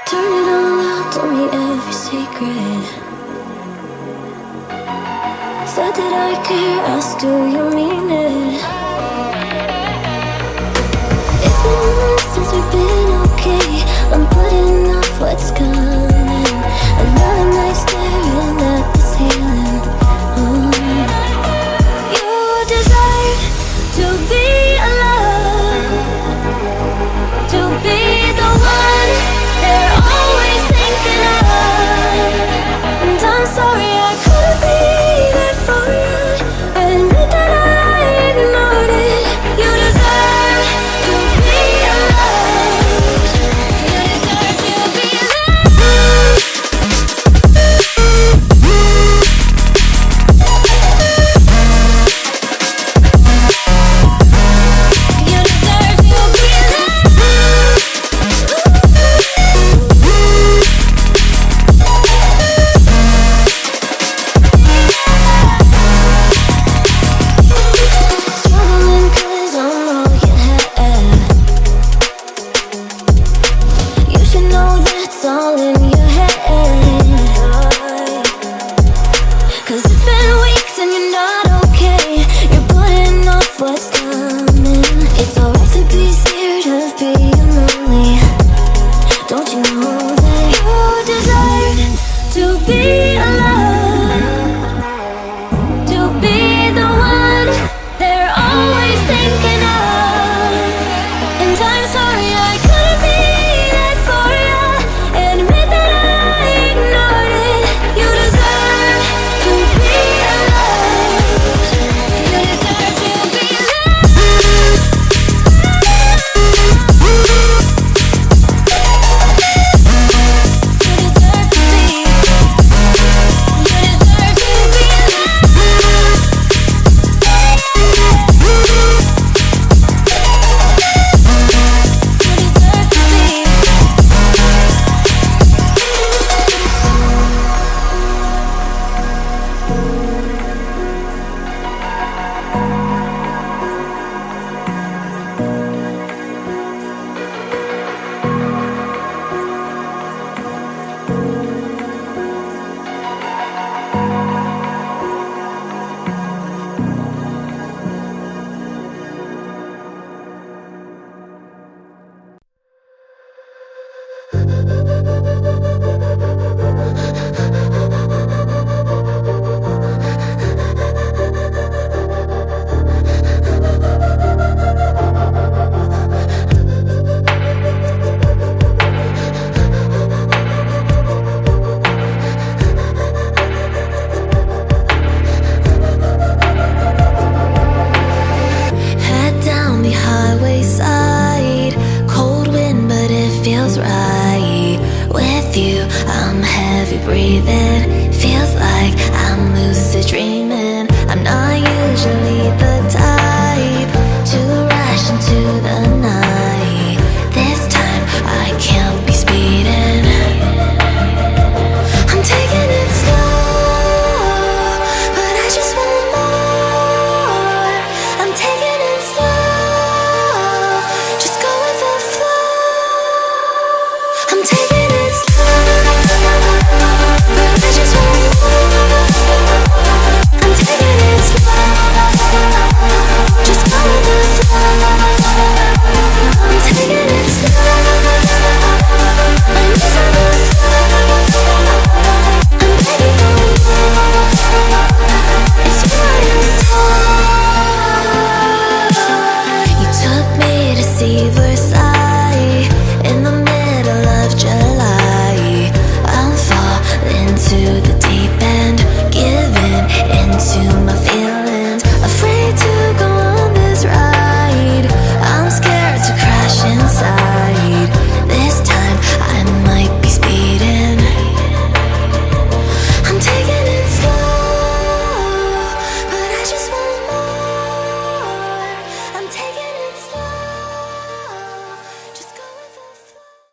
Turn it all out, told me every secret. Said that I care, asked do you mean it? It's been months since we've been okay. I'm putting off what's coming. Another night staring at the ceiling. You deserve to be alone, to be the one they're always thinking of. And I'm sorry I couldn't be there for you. I admit that I ignored it. You deserve to be loved. You deserve to be loved. You deserve to be loved. Struggling 'cause I'm all you had. You should know that's all in your head. 'Cause it's been weeks and you're not okay. You're putting off what's coming. It's alright to be scared of being lonely. Don't you know that you deserve to be alone, to be the one they're always thinking of? And I'm sorry I couldn't be there for you. Admit that I ignored it. You deserve to be loved. You deserve to be loved. You deserve to be. You deserve to be loved. You deserve to be.